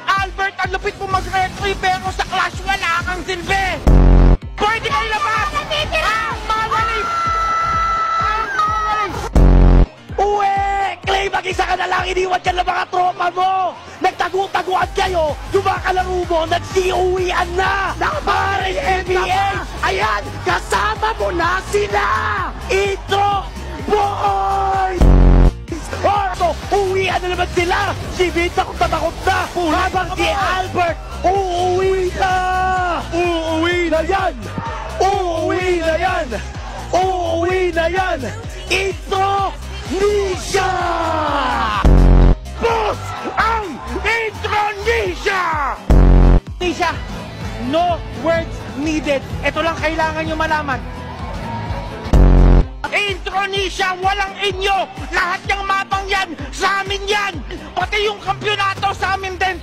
Albert, ang lupit mo mag-referee pero sa clash wala kang silbi! Pwede kayo labas! Mga walis! Uwe! Clay, mag-isa ka na lang, iniwan dyan ng mga tropa mo! Nagtagu-taguan kayo, yung mga kalaro mo, nagsiuwian na! Nakaparing NBA! Ayan, kasama mo na sila! Intro Boys! Oh, uwian na naman sila! Si Vince takot na takot na! Habang si Albert, uuwi na! Uuwi na yan! Uuwi na yan! Uuwi na yan! Intro Nisha! Boss ang Intronisha! Nisha, no words needed. Ito lang kailangan nyo malaman. Intronisha, walang inyo! Lahat ng mapang yan, sa amin yan! Pati yung kampyonato sa amin din!